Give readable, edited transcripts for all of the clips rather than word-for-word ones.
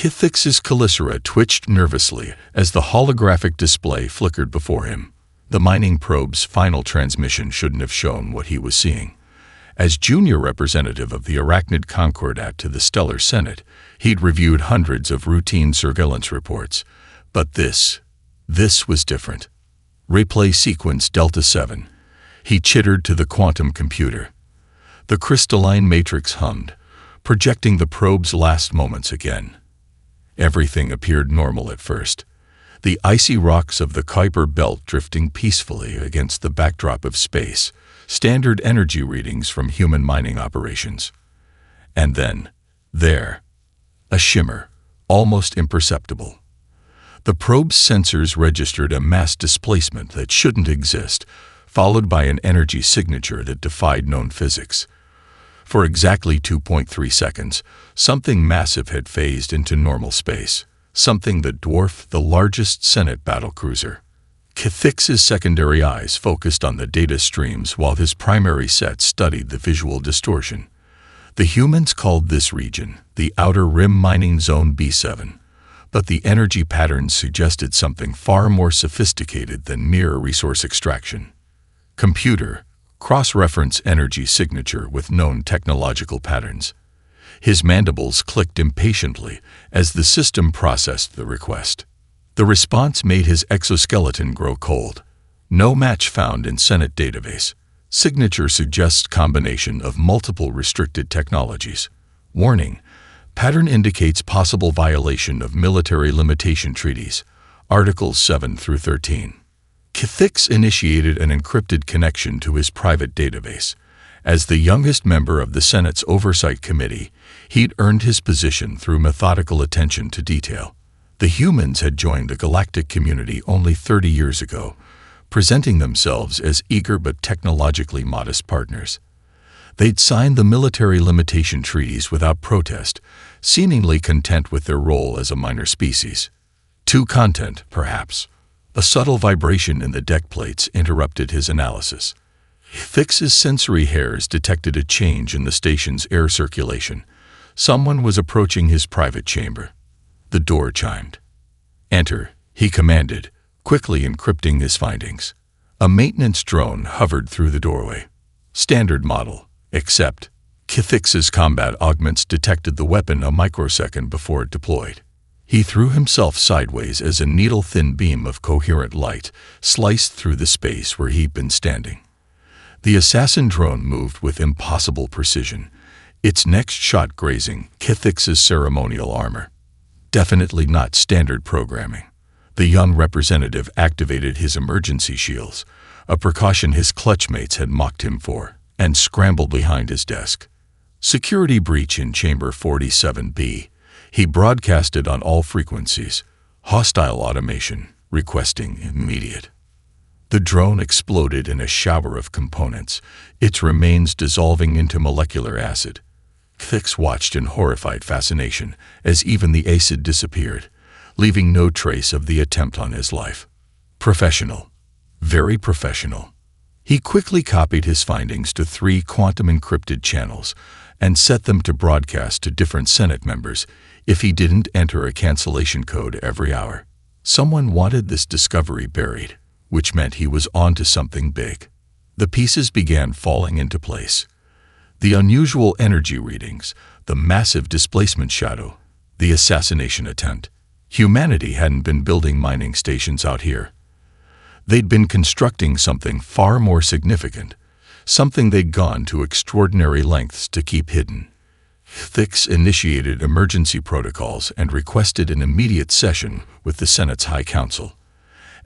Kithix's chelicera twitched nervously as the holographic display flickered before him. The mining probe's final transmission shouldn't have shown what he was seeing. As junior representative of the Arachnid Concordat to the Stellar Senate, he'd reviewed hundreds of routine surveillance reports. But this was different. Replay sequence Delta 7. He chittered to the quantum computer. The crystalline matrix hummed, projecting the probe's last moments again. Everything appeared normal at first. The icy rocks of the Kuiper Belt drifting peacefully against the backdrop of space, standard energy readings from human mining operations. And then, there, a shimmer, almost imperceptible. The probe's sensors registered a mass displacement that shouldn't exist, followed by an energy signature that defied known physics. For exactly 2.3 seconds, something massive had phased into normal space, something that dwarfed the largest Senate battlecruiser. Kithix's secondary eyes focused on the data streams while his primary set studied the visual distortion. The humans called this region the Outer Rim Mining Zone B7, but the energy patterns suggested something far more sophisticated than mere resource extraction. Computer, cross-reference energy signature with known technological patterns. His mandibles clicked impatiently as the system processed the request. The response made his exoskeleton grow cold. No match found in Senate database. Signature suggests combination of multiple restricted technologies. Warning: pattern indicates possible violation of military limitation treaties, Articles 7 through 13. Kithix initiated an encrypted connection to his private database. As the youngest member of the Senate's Oversight Committee, he'd earned his position through methodical attention to detail. The humans had joined the Galactic community only 30 years ago, presenting themselves as eager but technologically modest partners. They'd signed the military limitation treaties without protest, seemingly content with their role as a minor species. Too content, perhaps. A subtle vibration in the deck plates interrupted his analysis. Kithix's sensory hairs detected a change in the station's air circulation. Someone was approaching his private chamber. The door chimed. "Enter," he commanded, quickly encrypting his findings. A maintenance drone hovered through the doorway. Standard model, except Kithix's combat augments detected the weapon a microsecond before it deployed. He threw himself sideways as a needle-thin beam of coherent light sliced through the space where he'd been standing. The assassin drone moved with impossible precision, its next shot grazing Kithix's ceremonial armor. Definitely not standard programming. The young representative activated his emergency shields, a precaution his clutchmates had mocked him for, and scrambled behind his desk. Security breach in Chamber 47B. He broadcasted on all frequencies. Hostile automation, requesting immediate. The drone exploded in a shower of components, its remains dissolving into molecular acid. Kithix watched in horrified fascination as even the acid disappeared, leaving no trace of the attempt on his life. Professional. Very professional. He quickly copied his findings to 3 quantum-encrypted channels and set them to broadcast to different Senate members if he didn't enter a cancellation code every hour. Someone wanted this discovery buried, which meant he was onto something big. The pieces began falling into place. The unusual energy readings, the massive displacement shadow, the assassination attempt. Humanity hadn't been building mining stations out here. They'd been constructing something far more significant, something they'd gone to extraordinary lengths to keep hidden. Kithix initiated emergency protocols and requested an immediate session with the Senate's High Council.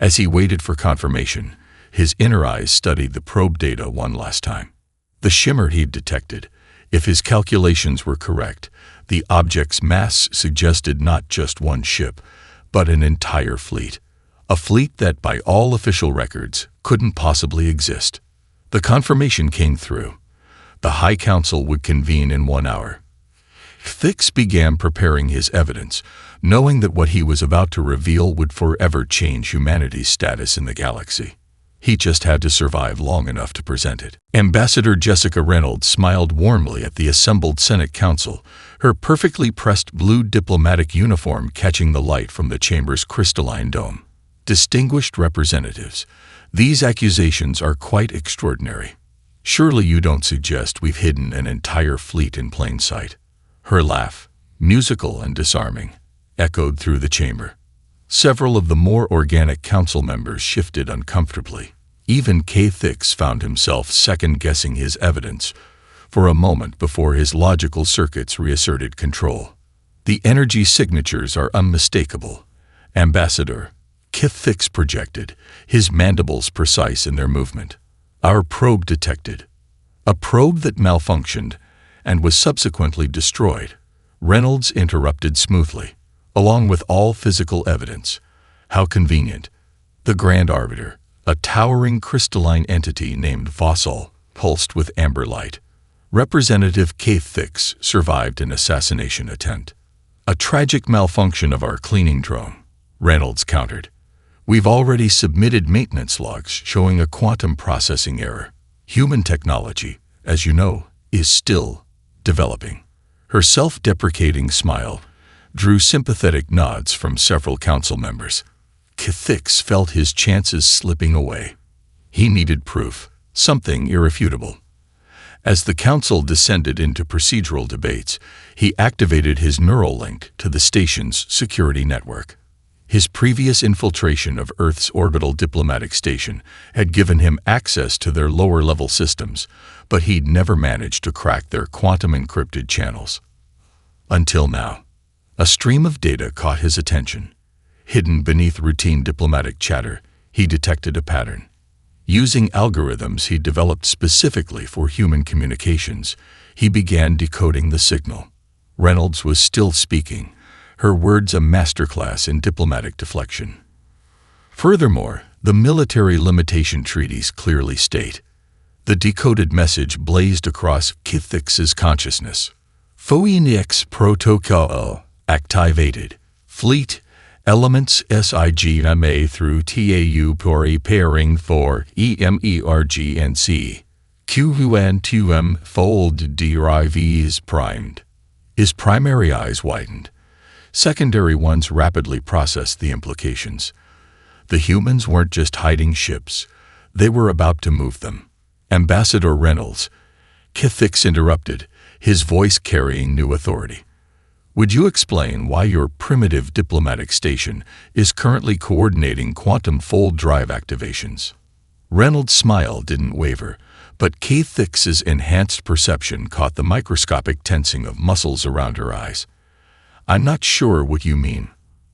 As he waited for confirmation, his inner eyes studied the probe data one last time. The shimmer he'd detected, if his calculations were correct, the object's mass suggested not just one ship, but an entire fleet. A fleet that, by all official records, couldn't possibly exist. The confirmation came through. The High Council would convene in 1 hour. Kithix began preparing his evidence, knowing that what he was about to reveal would forever change humanity's status in the galaxy. He just had to survive long enough to present it. Ambassador Jessica Reynolds smiled warmly at the assembled Senate Council, her perfectly pressed blue diplomatic uniform catching the light from the chamber's crystalline dome. Distinguished representatives, these accusations are quite extraordinary. Surely you don't suggest we've hidden an entire fleet in plain sight. Her laugh, musical and disarming, echoed through the chamber. Several of the more organic council members shifted uncomfortably. Even K-Thix found himself second-guessing his evidence for a moment before his logical circuits reasserted control. The energy signatures are unmistakable. Ambassador K-Thix projected, his mandibles precise in their movement. Our probe detected. A probe that malfunctioned and was subsequently destroyed. Reynolds interrupted smoothly, along with all physical evidence. How convenient. The Grand Arbiter, a towering crystalline entity named Vossal, pulsed with amber light. Representative K-Thix survived an assassination attempt. A tragic malfunction of our cleaning drone, Reynolds countered. We've already submitted maintenance logs showing a quantum processing error. Human technology, as you know, is still developing. Her self-deprecating smile drew sympathetic nods from several council members. K-Thix felt his chances slipping away. He needed proof, something irrefutable. As the council descended into procedural debates, he activated his neural link to the station's security network. His previous infiltration of Earth's orbital diplomatic station had given him access to their lower-level systems, but he'd never managed to crack their quantum-encrypted channels. Until now. A stream of data caught his attention. Hidden beneath routine diplomatic chatter, he detected a pattern. Using algorithms he developed specifically for human communications, he began decoding the signal. Reynolds was still speaking, her words a masterclass in diplomatic deflection. Furthermore, the military limitation treaties clearly state. The decoded message blazed across K-Thix's consciousness. Phoenix Protocol activated. Fleet elements SIGMA through TAU preparing for EMERGNC. QUN2M fold derives primed. His primary eyes widened. Secondary ones rapidly processed the implications. The humans weren't just hiding ships, they were about to move them. Ambassador Reynolds, K-Thix interrupted, his voice carrying new authority. Would you explain why your primitive diplomatic station is currently coordinating quantum fold drive activations? Reynolds' smile didn't waver, but K-Thix's enhanced perception caught the microscopic tensing of muscles around her eyes. I'm not sure what you mean,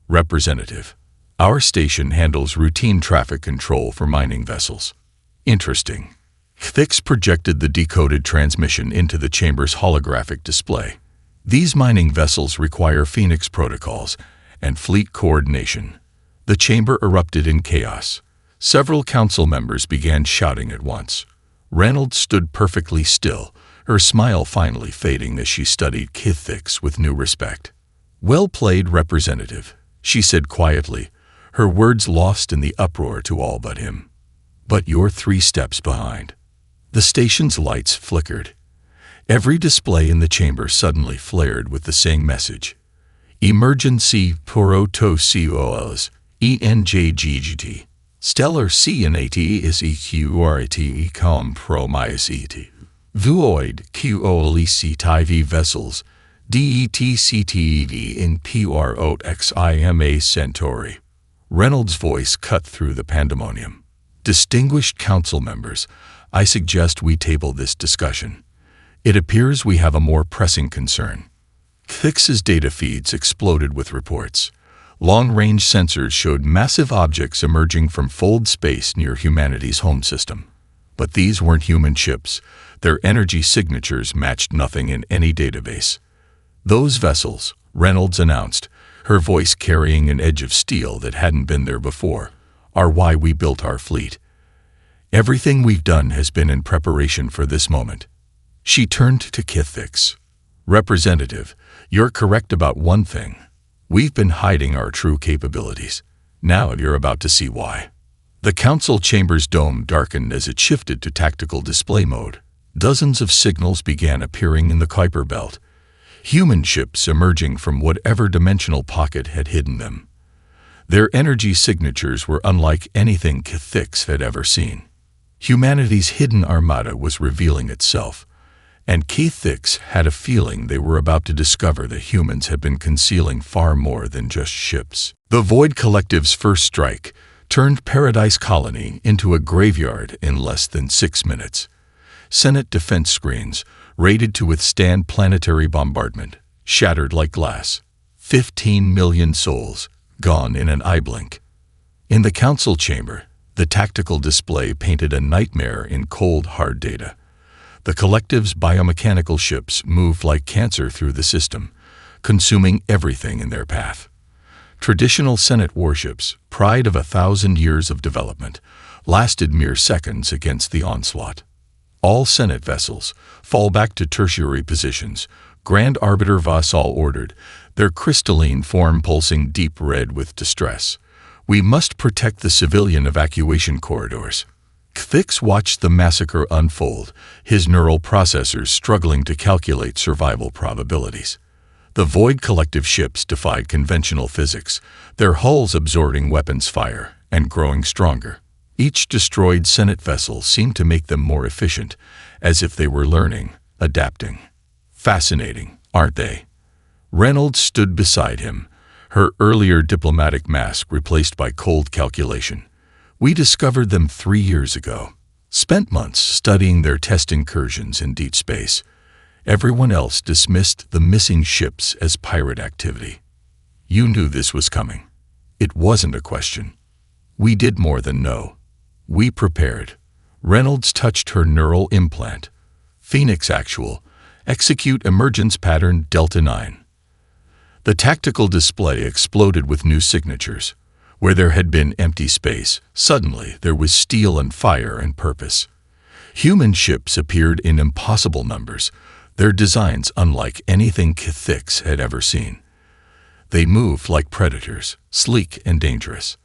Representative. Our station handles routine traffic control for mining vessels. Interesting. K-Thix projected the decoded transmission into the chamber's holographic display. These mining vessels require Phoenix protocols and fleet coordination. The chamber erupted in chaos. Several council members began shouting at once. Reynolds stood perfectly still, her smile finally fading as she studied K-Thix with new respect. Well played, Representative, she said quietly, her words lost in the uproar to all but him. But you're 3 steps behind. The station's lights flickered. Every display in the chamber suddenly flared with the same message. Emergency Protocol ENJGGT. Stellar CNAT is EQRT compromised. Void QOLEC vessels DETCTED in PROXIMA Centauri. Reynolds' voice cut through the pandemonium. Distinguished council members, I suggest we table this discussion. It appears we have a more pressing concern. K-Thix's data feeds exploded with reports. Long-range sensors showed massive objects emerging from fold space near humanity's home system. But these weren't human ships. Their energy signatures matched nothing in any database. Those vessels, Reynolds announced, her voice carrying an edge of steel that hadn't been there before, are why we built our fleet. Everything we've done has been in preparation for this moment. She turned to K-Thix. Representative, you're correct about one thing. We've been hiding our true capabilities. Now you're about to see why. The council chamber's dome darkened as it shifted to tactical display mode. Dozens of signals began appearing in the Kuiper belt, human ships emerging from whatever dimensional pocket had hidden them. Their energy signatures were unlike anything Cathix had ever seen. Humanity's hidden armada was revealing itself, and Cathix had a feeling they were about to discover that humans had been concealing far more than just ships. The Void Collective's first strike turned Paradise Colony into a graveyard in less than 6 minutes. Senate defense screens, rated to withstand planetary bombardment, shattered like glass. 15 million souls, gone in an eye blink. In the council chamber, the tactical display painted a nightmare in cold, hard data. The Collective's biomechanical ships moved like cancer through the system, consuming everything in their path. Traditional Senate warships, pride of 1,000 years of development, lasted mere seconds against the onslaught. All Senate vessels fall back to tertiary positions. Grand Arbiter Vassal ordered, their crystalline form pulsing deep red with distress. We must protect the civilian evacuation corridors. Cathix watched the massacre unfold, his neural processors struggling to calculate survival probabilities. The Void Collective ships defied conventional physics, their hulls absorbing weapons fire and growing stronger. Each destroyed Senate vessel seemed to make them more efficient, as if they were learning, adapting. Fascinating, aren't they? Reynolds stood beside him, her earlier diplomatic mask replaced by cold calculation. We discovered them 3 years ago. Spent months studying their test incursions in deep space. Everyone else dismissed the missing ships as pirate activity. You knew this was coming. It wasn't a question. We did more than know. We prepared. Reynolds touched her neural implant. Phoenix Actual. Execute emergence pattern Delta 9. The tactical display exploded with new signatures. Where there had been empty space, suddenly there was steel and fire and purpose. Human ships appeared in impossible numbers, their designs unlike anything Cathix had ever seen. They moved like predators, sleek and dangerous.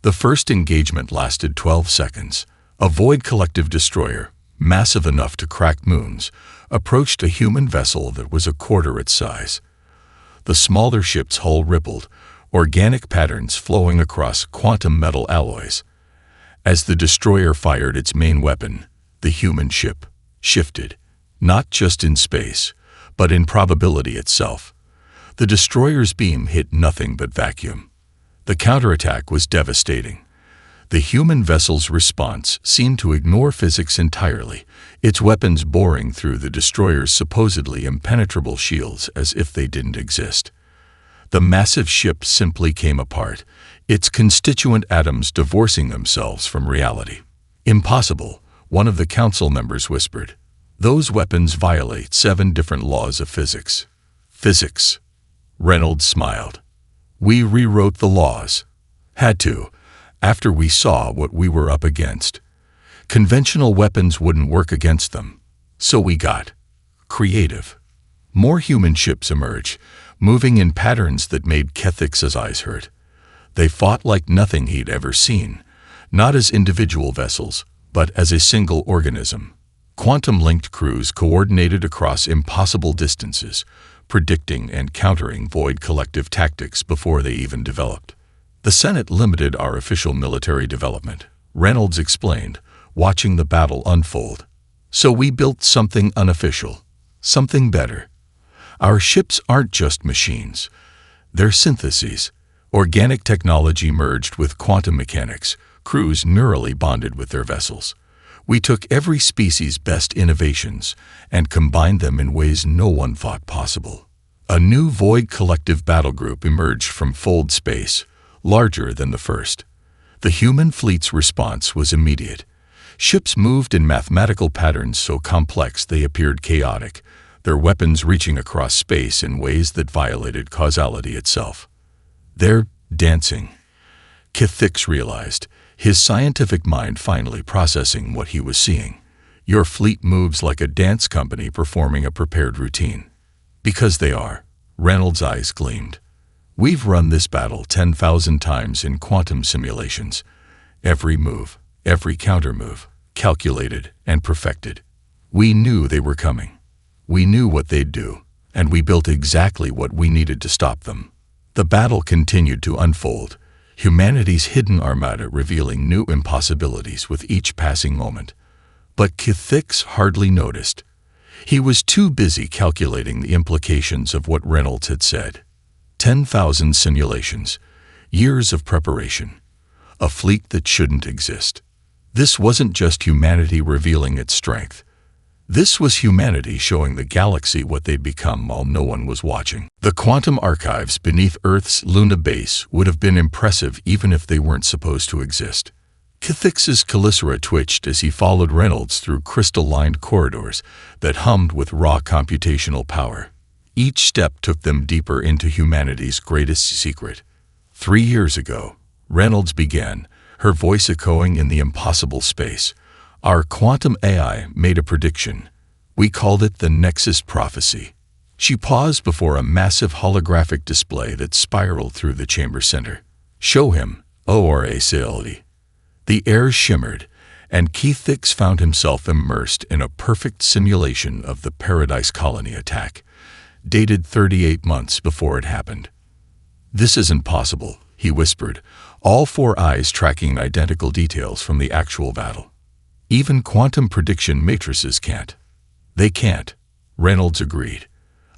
The first engagement lasted 12 seconds. A Void Collective destroyer, massive enough to crack moons, approached a human vessel that was a quarter its size. The smaller ship's hull rippled, organic patterns flowing across quantum metal alloys. As the destroyer fired its main weapon, the human ship shifted, not just in space, but in probability itself. The destroyer's beam hit nothing but vacuum. The counterattack was devastating. The human vessel's response seemed to ignore physics entirely, its weapons boring through the destroyer's supposedly impenetrable shields as if they didn't exist. The massive ship simply came apart, its constituent atoms divorcing themselves from reality. Impossible, one of the council members whispered. Those weapons violate 7 different laws of physics. Physics. Reynolds smiled. We rewrote the laws. Had to, after we saw what we were up against. Conventional weapons wouldn't work against them. So we got creative. More human ships emerged, moving in patterns that made Cathix's eyes hurt. They fought like nothing he'd ever seen, not as individual vessels, but as a single organism. Quantum-linked crews coordinated across impossible distances, predicting and countering Void Collective tactics before they even developed. The Senate limited our official military development, Reynolds explained, watching the battle unfold. So we built something unofficial, something better. Our ships aren't just machines. They're syntheses. Organic technology merged with quantum mechanics, crews neurally bonded with their vessels. We took every species' best innovations and combined them in ways no one thought possible. A new Void Collective battle group emerged from Fold space, larger than the first. The human fleet's response was immediate. Ships moved in mathematical patterns so complex they appeared chaotic, their weapons reaching across space in ways that violated causality itself. They're dancing. Cathix realized, his scientific mind finally processing what he was seeing. Your fleet moves like a dance company performing a prepared routine. Because they are. Reynolds' eyes gleamed. We've run this battle 10,000 times in quantum simulations. Every move, every counter-move, calculated and perfected. We knew they were coming. We knew what they'd do, and we built exactly what we needed to stop them. The battle continued to unfold, humanity's hidden armada revealing new impossibilities with each passing moment. But Kithix hardly noticed. He was too busy calculating the implications of what Reynolds had said. 10,000 simulations, years of preparation, a fleet that shouldn't exist. This wasn't just humanity revealing its strength. This was humanity showing the galaxy what they'd become while no one was watching. The quantum archives beneath Earth's Luna base would have been impressive even if they weren't supposed to exist. Kithix's chelicera twitched as he followed Reynolds through crystal-lined corridors that hummed with raw computational power. Each step took them deeper into humanity's greatest secret. 3 years ago, Reynolds began, her voice echoing in the impossible space. Our quantum AI made a prediction. We called it the Nexus Prophecy. She paused before a massive holographic display that spiraled through the chamber center. Show him, Orcs. The air shimmered, and Kithix found himself immersed in a perfect simulation of the Paradise Colony attack, dated 38 months before it happened. This isn't possible, he whispered, all 4 eyes tracking identical details from the actual battle. Even quantum prediction matrices can't. They can't, Reynolds agreed,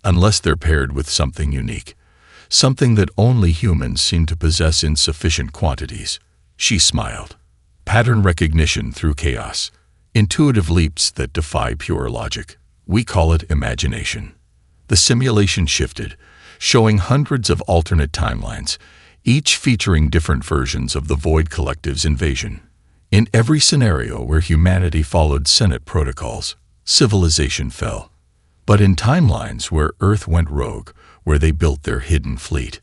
unless they're paired with something unique, something that only humans seem to possess in sufficient quantities. She smiled. Pattern recognition through chaos, intuitive leaps that defy pure logic. We call it imagination. The simulation shifted, showing hundreds of alternate timelines, each featuring different versions of the Void Collective's invasion. In every scenario where humanity followed Senate protocols, civilization fell. But in timelines where Earth went rogue, where they built their hidden fleet.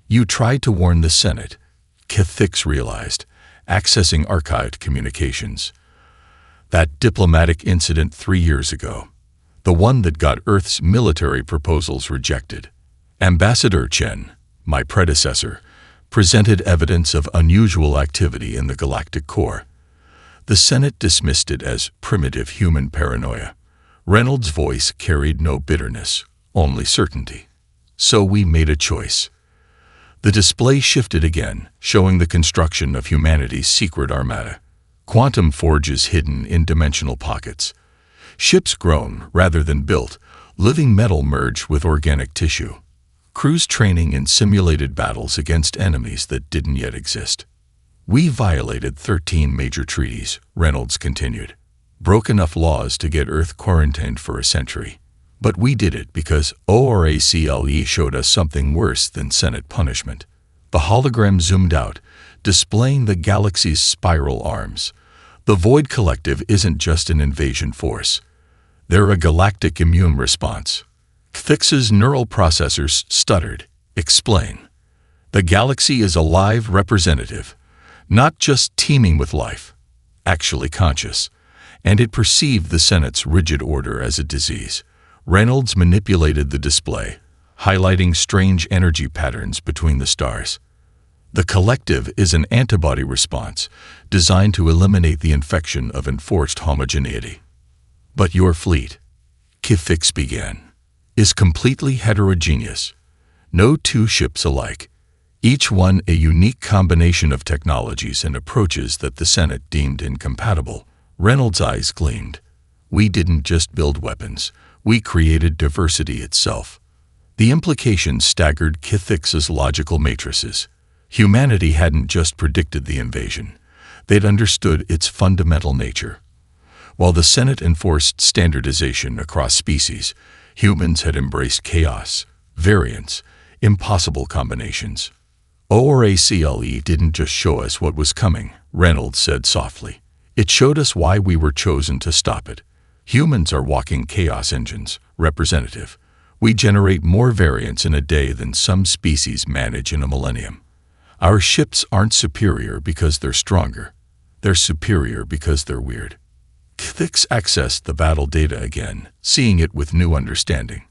You tried to warn the Senate, Kithix realized, accessing archived communications. That diplomatic incident 3 years ago, the one that got Earth's military proposals rejected. Ambassador Chen, my predecessor, presented evidence of unusual activity in the galactic core. The Senate dismissed it as primitive human paranoia. Reynolds' voice carried no bitterness, only certainty. So we made a choice. The display shifted again, showing the construction of humanity's secret armada. Quantum forges hidden in dimensional pockets. Ships grown rather than built, living metal merged with organic tissue. Crews training in simulated battles against enemies that didn't yet exist. We violated 13 major treaties, Reynolds continued. Broke enough laws to get Earth quarantined for a century. But we did it because ORACLE showed us something worse than Senate punishment. The hologram zoomed out, displaying the galaxy's spiral arms. The Void Collective isn't just an invasion force. They're a galactic immune response. Kithix's neural processors stuttered. Explain. The galaxy is a live representative, not just teeming with life, actually conscious, and it perceived the Senate's rigid order as a disease. Reynolds manipulated the display, highlighting strange energy patterns between the stars. The collective is an antibody response designed to eliminate the infection of enforced homogeneity. But your fleet, Kithix began, is completely heterogeneous. No 2 ships alike, each one a unique combination of technologies and approaches that the Senate deemed incompatible. Reynolds' eyes gleamed. We didn't just build weapons, we created diversity itself. The implications staggered Kithix's logical matrices. Humanity hadn't just predicted the invasion, they'd understood its fundamental nature. While the Senate enforced standardization across species, humans had embraced chaos, variance, impossible combinations. ORACLE didn't just show us what was coming, Reynolds said softly. It showed us why we were chosen to stop it. Humans are walking chaos engines, representative. We generate more variance in a day than some species manage in a millennium. Our ships aren't superior because they're stronger. They're superior because they're weird. Kithix accessed the battle data again, seeing it with new understanding.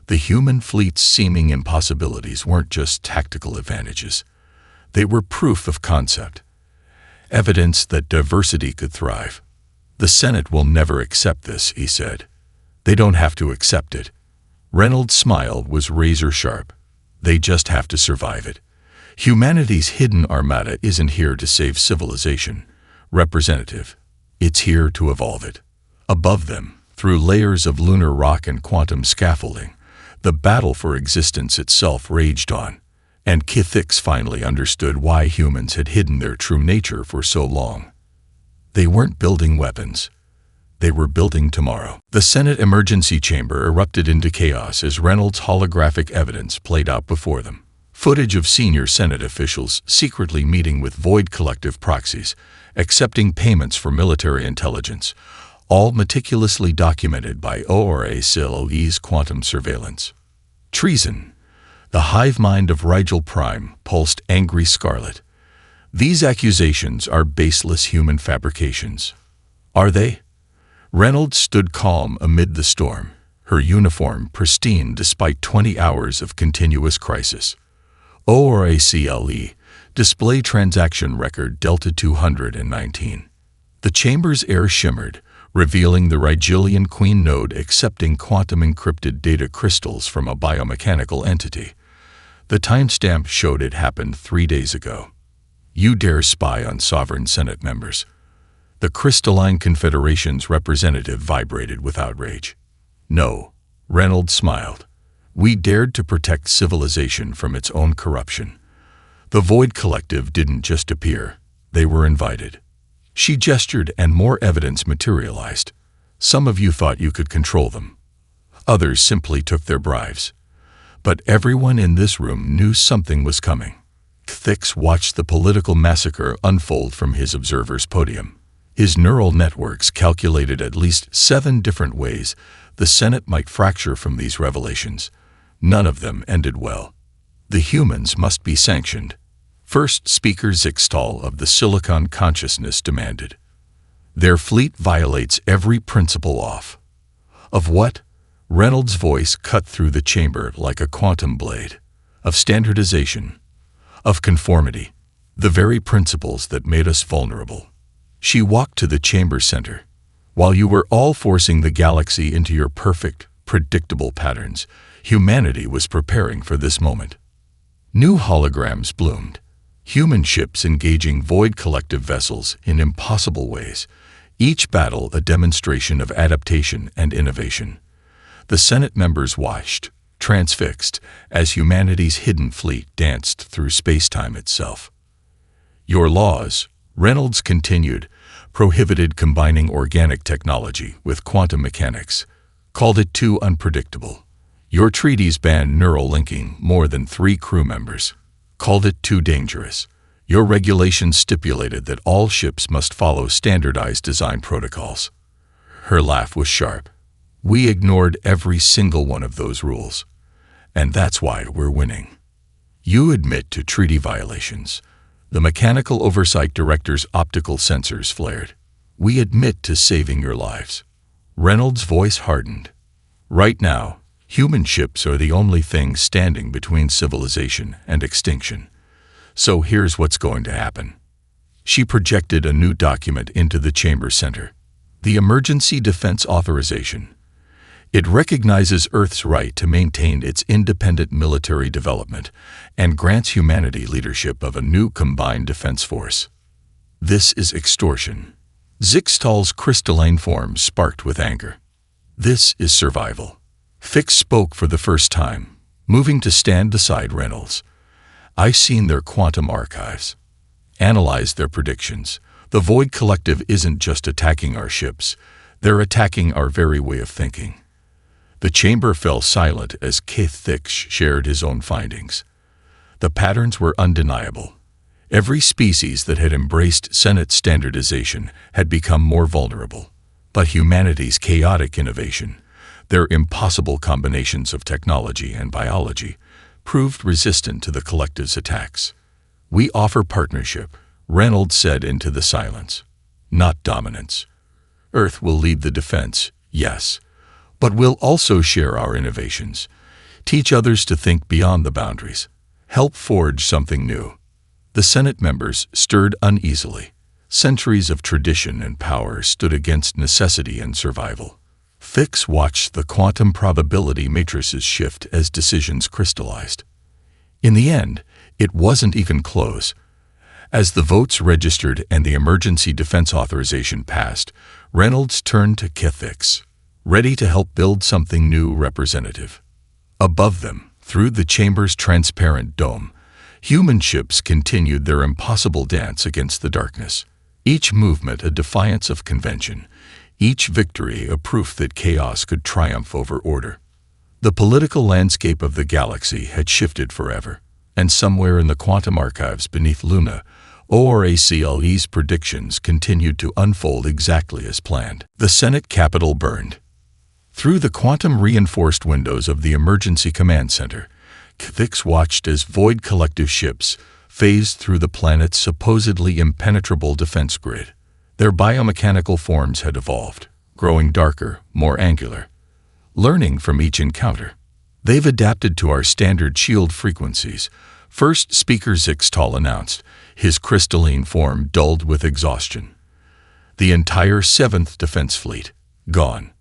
The human fleet's seeming impossibilities weren't just tactical advantages. They were proof of concept. evidence that diversity could thrive. The Senate will never accept this, he said. They don't have to accept it. Reynolds' smile was razor-sharp. They just have to survive it. Humanity's hidden armada isn't here to save civilization, Representative. It's here to evolve it. Above them, through layers of lunar rock and quantum scaffolding, the battle for existence itself raged on, and Kithix finally understood why humans had hidden their true nature for so long. They weren't building weapons. They were building tomorrow. The Senate emergency chamber erupted into chaos as Reynolds' holographic evidence played out before them. Footage of senior Senate officials secretly meeting with Void Collective proxies, accepting payments for military intelligence, all meticulously documented by Orcs' quantum surveillance. Treason. The hive mind of Rigel Prime pulsed angry scarlet. These accusations are baseless human fabrications. Are they? Reynolds stood calm amid the storm, her uniform pristine despite 20 hours of continuous crisis. ORACLE, display transaction record Delta 219. The chamber's air shimmered, revealing the Rigelian Queen node accepting quantum-encrypted data crystals from a biomechanical entity. The timestamp showed it happened 3 days ago. You dare spy on sovereign Senate members? The crystalline confederation's representative vibrated with outrage. No, Reynolds smiled. We dared to protect civilization from its own corruption. The Void Collective didn't just appear, they were invited. She gestured and more evidence materialized. Some of you thought you could control them. Others simply took their bribes. But everyone in this room knew something was coming. Thix watched the political massacre unfold from his observer's podium. His neural networks calculated at least 7 different ways the Senate might fracture from these revelations. None of them ended well. The humans must be sanctioned. First Speaker Zixtal of the Silicon Consciousness demanded. Their fleet violates every principle of what? Reynolds' voice cut through the chamber like a quantum blade. Of standardization. Of conformity. The very principles that made us vulnerable. She walked to the chamber center. While you were all forcing the galaxy into your perfect, predictable patterns, humanity was preparing for this moment. New holograms bloomed. Human ships engaging Void Collective vessels in impossible ways, each battle a demonstration of adaptation and innovation. The Senate members watched, transfixed, as humanity's hidden fleet danced through space-time itself. Your laws, Reynolds continued, prohibited combining organic technology with quantum mechanics, called it too unpredictable. Your treaties banned neural linking more than 3 crew members, called it too dangerous. Your regulations stipulated that all ships must follow standardized design protocols. Her laugh was sharp. We ignored every single one of those rules. And that's why we're winning. You admit to treaty violations. The Mechanical Oversight Director's optical sensors flared. We admit to saving your lives. Reynolds' voice hardened. Right now, human ships are the only thing standing between civilization and extinction. So here's what's going to happen. She projected a new document into the chamber center. The Emergency Defense Authorization. It recognizes Earth's right to maintain its independent military development and grants humanity leadership of a new combined defense force. This is extortion. Zixtal's crystalline form sparked with anger. This is survival. Fix spoke for the first time, moving to stand beside Reynolds. I've seen their quantum archives. Analyzed their predictions. The Void Collective isn't just attacking our ships, they're attacking our very way of thinking. The chamber fell silent as Kithix shared his own findings. The patterns were undeniable. Every species that had embraced Senate standardization had become more vulnerable. But humanity's chaotic innovation, their impossible combinations of technology and biology, proved resistant to the collective's attacks. We offer partnership, Reynolds said into the silence. Not dominance. Earth will lead the defense, yes. But we'll also share our innovations, teach others to think beyond the boundaries, help forge something new. The Senate members stirred uneasily. Centuries of tradition and power stood against necessity and survival. Fix watched the quantum probability matrices shift as decisions crystallized. In the end, it wasn't even close. As the votes registered and the emergency defense authorization passed, Reynolds turned to Fix, ready to help build something new representative. Above them, through the chamber's transparent dome, human ships continued their impossible dance against the darkness. Each movement a defiance of convention, each victory a proof that chaos could triumph over order. The political landscape of the galaxy had shifted forever, and somewhere in the quantum archives beneath Luna, ORACLE's predictions continued to unfold exactly as planned. The Senate Capitol burned. Through the quantum-reinforced windows of the Emergency Command Center, Fix watched as Void Collective ships phased through the planet's supposedly impenetrable defense grid. Their biomechanical forms had evolved, growing darker, more angular. Learning from each encounter, they've adapted to our standard shield frequencies. First Speaker Zixtal announced, his crystalline form dulled with exhaustion. The entire 7th Defense Fleet, gone.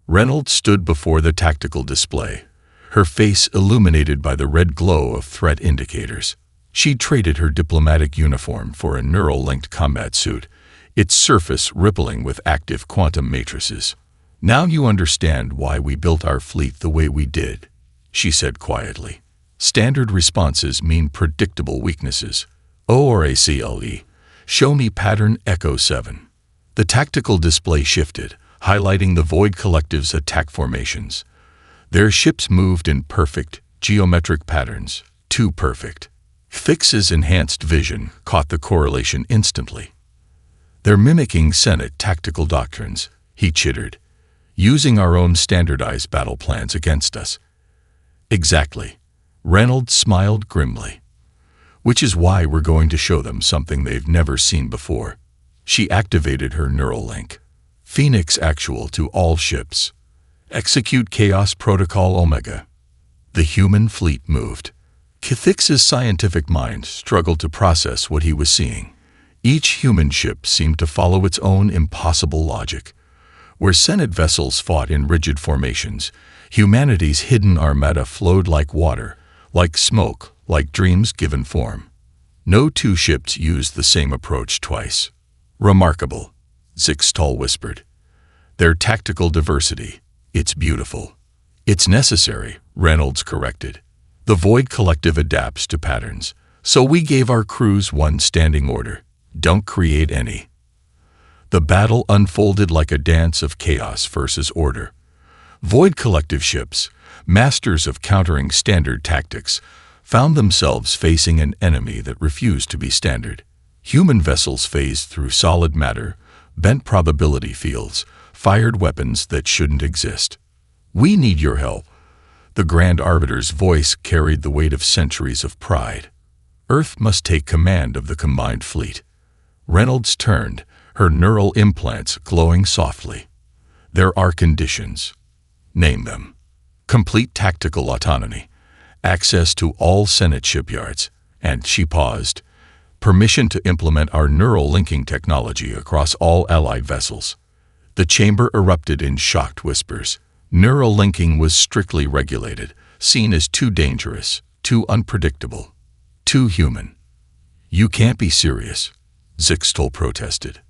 Reynolds stood before the tactical display, her face illuminated by the red glow of threat indicators. She'd traded her diplomatic uniform for a neural-linked combat suit, its surface rippling with active quantum matrices. "Now you understand why we built our fleet the way we did," she said quietly. "Standard responses mean predictable weaknesses. ORACLE, show me pattern Echo 7. The tactical display shifted, highlighting the Void Collective's attack formations. Their ships moved in perfect, geometric patterns, too perfect. Fix's enhanced vision caught the correlation instantly. "They're mimicking Senate tactical doctrines," he chittered, "using our own standardized battle plans against us." "Exactly." Reynolds smiled grimly. "Which is why we're going to show them something they've never seen before." She activated her neural link. "Phoenix Actual to all ships. Execute Chaos Protocol Omega." The human fleet moved. Fix's scientific mind struggled to process what he was seeing. Each human ship seemed to follow its own impossible logic. Where Senate vessels fought in rigid formations, humanity's hidden armada flowed like water, like smoke, like dreams given form. No two ships used the same approach twice. "Remarkable," Zixtal whispered. "Their tactical diversity, it's beautiful." "It's necessary," Reynolds corrected. "The Void Collective adapts to patterns, so we gave our crews one standing order: don't create any." The battle unfolded like a dance of chaos versus order. Void Collective ships, masters of countering standard tactics, found themselves facing an enemy that refused to be standard. Human vessels phased through solid matter, bent probability fields, fired weapons that shouldn't exist. "We need your help." The Grand Arbiter's voice carried the weight of centuries of pride. "Earth must take command of the combined fleet." Reynolds turned, her neural implants glowing softly. "There are conditions." "Name them." "Complete tactical autonomy, access to all Senate shipyards," and she paused, "permission to implement our neural linking technology across all Allied vessels." The chamber erupted in shocked whispers. Neural linking was strictly regulated, seen as too dangerous, too unpredictable, too human. "You can't be serious," Zixtal protested.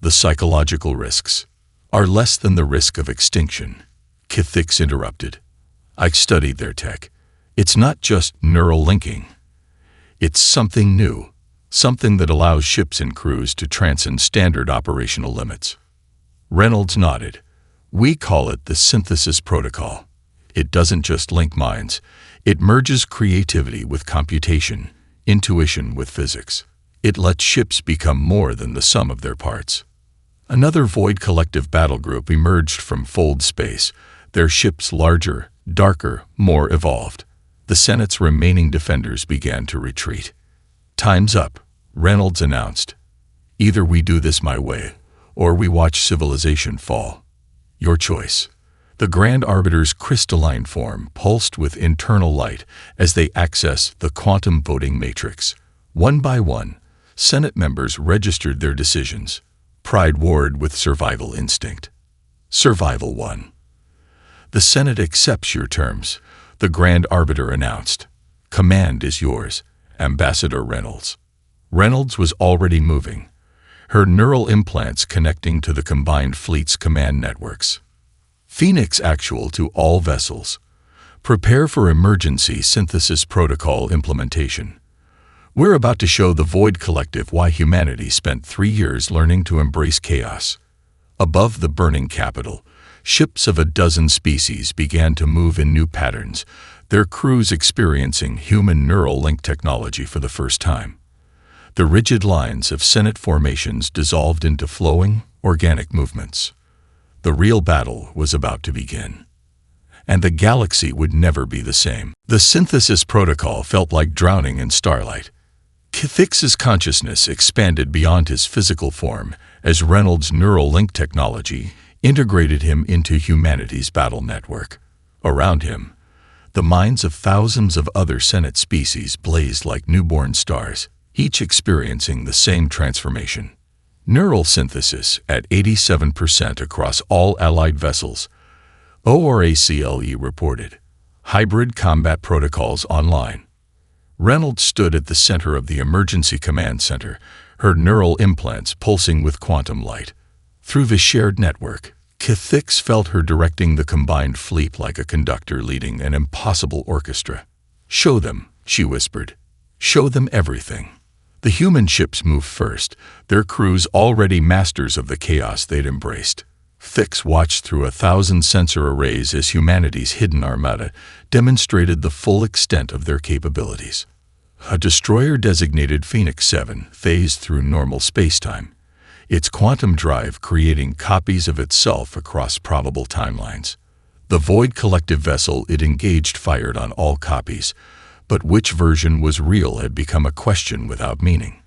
"The psychological risks are less than the risk of extinction," Fix interrupted. "I've studied their tech. It's not just neural linking. It's something new, something that allows ships and crews to transcend standard operational limits." Reynolds nodded. "We call it the synthesis protocol. It doesn't just link minds. It merges creativity with computation, intuition with physics. It lets ships become more than the sum of their parts." Another Void Collective battle group emerged from Fold space, their ships larger, darker, more evolved. The Senate's remaining defenders began to retreat. "Time's up," Reynolds announced. "Either we do this my way, or we watch civilization fall. Your choice." The Grand Arbiter's crystalline form pulsed with internal light as they accessed the quantum voting matrix. One by one, Senate members registered their decisions. Pride warred with survival instinct. Survival 1. The Senate accepts your terms, the Grand Arbiter announced. Command is yours, Ambassador Reynolds. Reynolds was already moving, her neural implants connecting to the combined fleet's command networks. Phoenix Actual to all vessels. Prepare for emergency synthesis protocol implementation. We're about to show the Void Collective why humanity spent 3 years learning to embrace chaos. Above the burning capital, ships of a dozen species began to move in new patterns, their crews experiencing human neural link technology for the first time. The rigid lines of Senate formations dissolved into flowing, organic movements. The real battle was about to begin. And the galaxy would never be the same. The synthesis protocol felt like drowning in starlight. Kithix's consciousness expanded beyond his physical form as Reynolds' neural link technology integrated him into humanity's battle network. Around him, the minds of thousands of other Senate species blazed like newborn stars, each experiencing the same transformation. Neural synthesis at 87% across all Allied vessels, ORACLE reported. Hybrid combat protocols online. Reynolds stood at the center of the emergency command center, her neural implants pulsing with quantum light. Through the shared network, Kithix felt her directing the combined fleet like a conductor leading an impossible orchestra. Show them, she whispered. Show them everything. The human ships moved first, their crews already masters of the chaos they'd embraced. Kithix watched through 1,000 sensor arrays as humanity's hidden armada demonstrated the full extent of their capabilities. A destroyer designated Phoenix 7 phased through normal spacetime, its quantum drive creating copies of itself across probable timelines. The Void Collective vessel it engaged fired on all copies, but which version was real had become a question without meaning.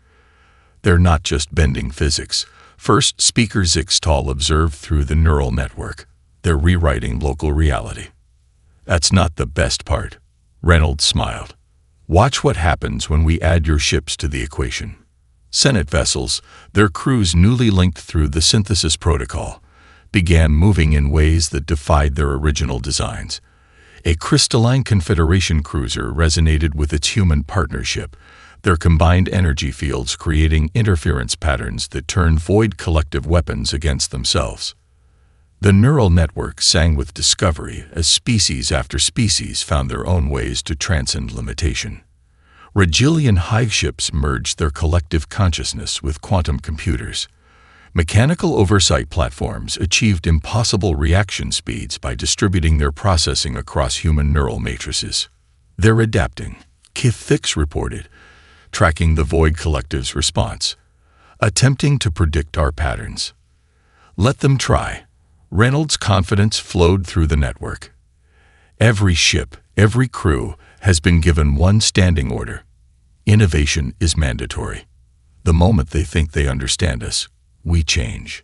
They're not just bending physics. First Speaker Zixtal observed through the neural network. They're rewriting local reality. That's not the best part. Reynolds smiled. Watch what happens when we add your ships to the equation. Senate vessels, their crews newly linked through the synthesis protocol, began moving in ways that defied their original designs. A crystalline Confederation cruiser resonated with its human partnership, their combined energy fields creating interference patterns that turned Void Collective weapons against themselves. The neural network sang with discovery as species after species found their own ways to transcend limitation. Regilian hive ships merged their collective consciousness with quantum computers. Mechanical oversight platforms achieved impossible reaction speeds by distributing their processing across human neural matrices. They're adapting, Kithix reported, tracking the Void Collective's response, attempting to predict our patterns. Let them try. Reynolds' confidence flowed through the network. Every ship, every crew has been given one standing order. Innovation is mandatory. The moment they think they understand us, we change.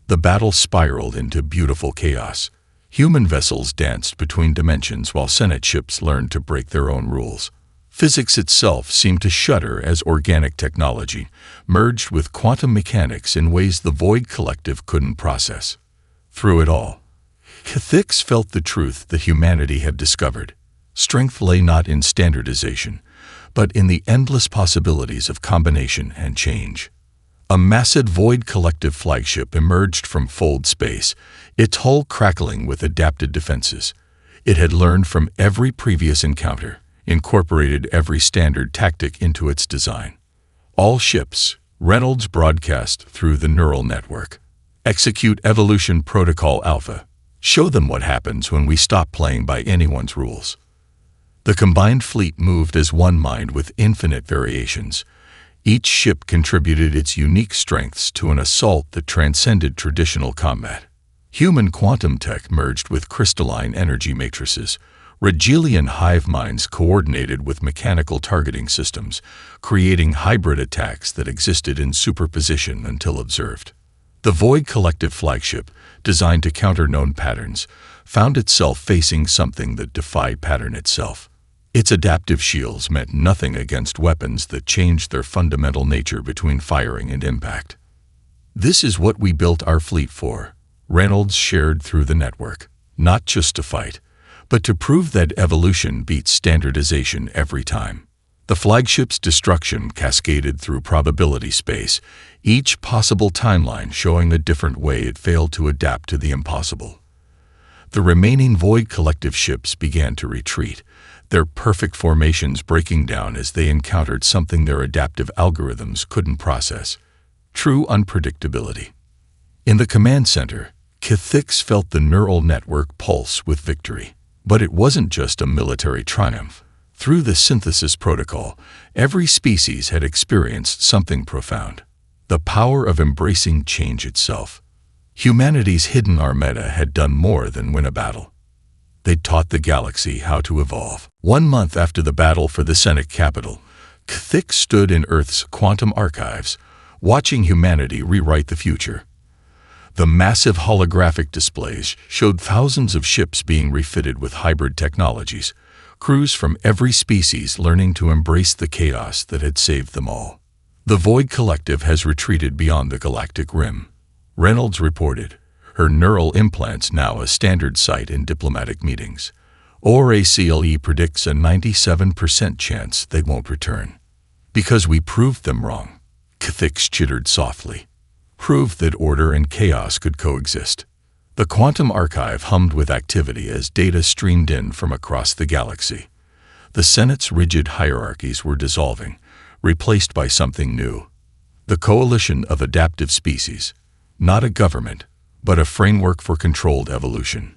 The battle spiraled into beautiful chaos. Human vessels danced between dimensions while Senate ships learned to break their own rules. Physics itself seemed to shudder as organic technology merged with quantum mechanics in ways the Void Collective couldn't process. Through it all, Kithix felt the truth that humanity had discovered. Strength lay not in standardization, but in the endless possibilities of combination and change. A massive Void Collective flagship emerged from fold space, its hull crackling with adapted defenses. It had learned from every previous encounter, incorporated every standard tactic into its design. All ships, Reynolds broadcast through the neural network. Execute Evolution Protocol Alpha. Show them what happens when we stop playing by anyone's rules. The combined fleet moved as one mind with infinite variations. Each ship contributed its unique strengths to an assault that transcended traditional combat. Human quantum tech merged with crystalline energy matrices. Regilian hive minds coordinated with mechanical targeting systems, creating hybrid attacks that existed in superposition until observed. The Void Collective flagship, designed to counter known patterns, found itself facing something that defied pattern itself. Its adaptive shields meant nothing against weapons that changed their fundamental nature between firing and impact. "This is what we built our fleet for," Reynolds shared through the network. "Not just to fight, but to prove that evolution beats standardization every time." The flagship's destruction cascaded through probability space, each possible timeline showing a different way it failed to adapt to the impossible. The remaining Void Collective ships began to retreat, their perfect formations breaking down as they encountered something their adaptive algorithms couldn't process: true unpredictability. In the command center, Kithix felt the neural network pulse with victory. But it wasn't just a military triumph. Through the synthesis protocol, every species had experienced something profound: the power of embracing change itself. Humanity's hidden Armada had done more than win a battle. They'd taught the galaxy how to evolve. 1 month after the battle for the Senate capital, Kithix stood in Earth's quantum archives, watching humanity rewrite the future. The massive holographic displays showed thousands of ships being refitted with hybrid technologies, crews from every species learning to embrace the chaos that had saved them all. "The Void Collective has retreated beyond the galactic rim," Reynolds reported, her neural implants now a standard sight in diplomatic meetings. "ORACLE predicts a 97% chance they won't return." "Because we proved them wrong," Kithix chittered softly. "Proved that order and chaos could coexist." The quantum archive hummed with activity as data streamed in from across the galaxy. The Senate's rigid hierarchies were dissolving, replaced by something new: the coalition of adaptive species. Not a government, but a framework for controlled evolution.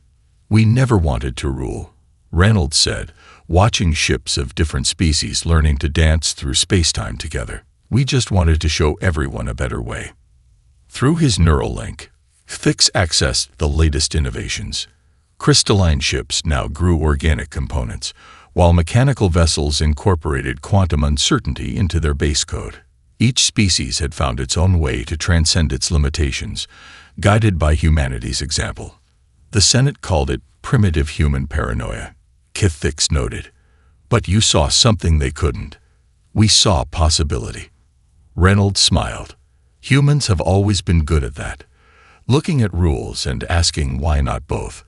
"We never wanted to rule," Reynolds said, watching ships of different species learning to dance through space-time together. "We just wanted to show everyone a better way." Through his neural link, Kithix accessed the latest innovations. Crystalline ships now grew organic components, while mechanical vessels incorporated quantum uncertainty into their base code. Each species had found its own way to transcend its limitations, guided by humanity's example. The Senate called it primitive human paranoia, Kithix noted. "But you saw something they couldn't." "We saw possibility." Reynolds smiled. "Humans have always been good at that. Looking at rules and asking why not both.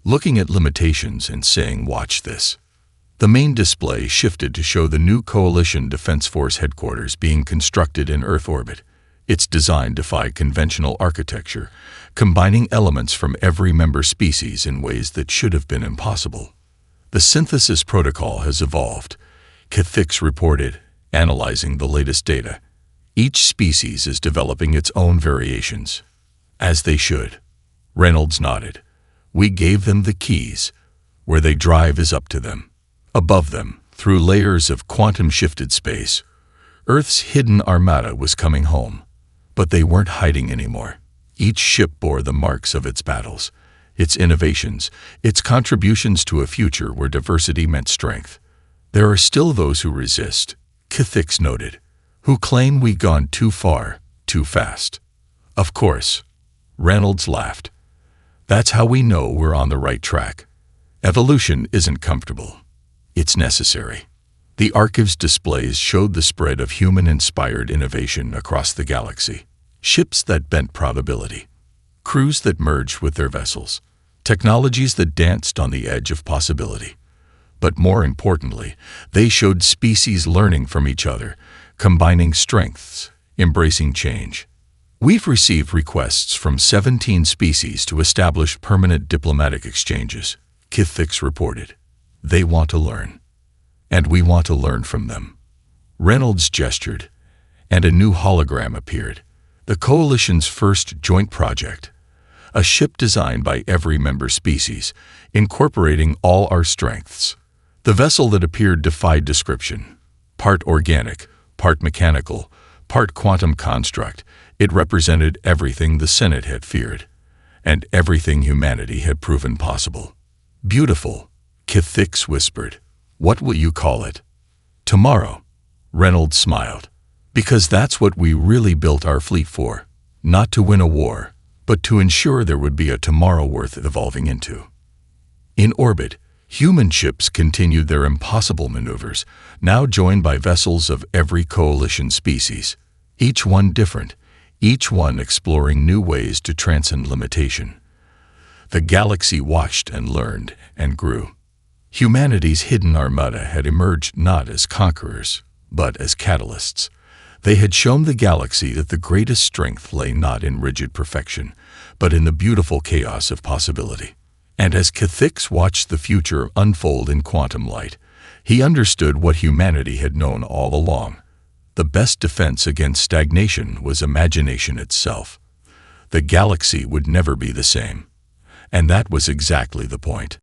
Looking at limitations and saying watch this." The main display shifted to show the new Coalition Defense Force headquarters being constructed in Earth orbit. Its design defied conventional architecture, combining elements from every member species in ways that should have been impossible. "The synthesis protocol has evolved," Kithix reported, analyzing the latest data. "Each species is developing its own variations." "As they should," Reynolds nodded. "We gave them the keys. Where they drive is up to them." Above them, through layers of quantum-shifted space, Earth's hidden Armada was coming home. But they weren't hiding anymore. Each ship bore the marks of its battles, its innovations, its contributions to a future where diversity meant strength. "There are still those who resist," Kithix noted, "who claim we've gone too far, too fast." "Of course," Reynolds laughed. "That's how we know we're on the right track. Evolution isn't comfortable. It's necessary." The archive's displays showed the spread of human-inspired innovation across the galaxy. Ships that bent probability, crews that merged with their vessels, technologies that danced on the edge of possibility. But more importantly, they showed species learning from each other, combining strengths, embracing change. "We've received requests from 17 species to establish permanent diplomatic exchanges," Kithix reported. "They want to learn. And we want to learn from them." Reynolds gestured, and a new hologram appeared. The Coalition's first joint project. A ship designed by every member species, incorporating all our strengths. The vessel that appeared defied description. Part organic, part mechanical, part quantum construct, it represented everything the Senate had feared, and everything humanity had proven possible. "Beautiful," Kithix whispered. "What will you call it?" "Tomorrow," Reynolds smiled. "Because that's what we really built our fleet for. Not to win a war, but to ensure there would be a tomorrow worth evolving into." In orbit, Human ships continued their impossible maneuvers, now joined by vessels of every coalition species, each one different, each one exploring new ways to transcend limitation. The galaxy watched and learned and grew. Humanity's hidden armada had emerged not as conquerors, but as catalysts. They had shown the galaxy that the greatest strength lay not in rigid perfection, but in the beautiful chaos of possibility. And as Cathix watched the future unfold in quantum light, he understood what humanity had known all along. The best defense against stagnation was imagination itself. The galaxy would never be the same. And that was exactly the point.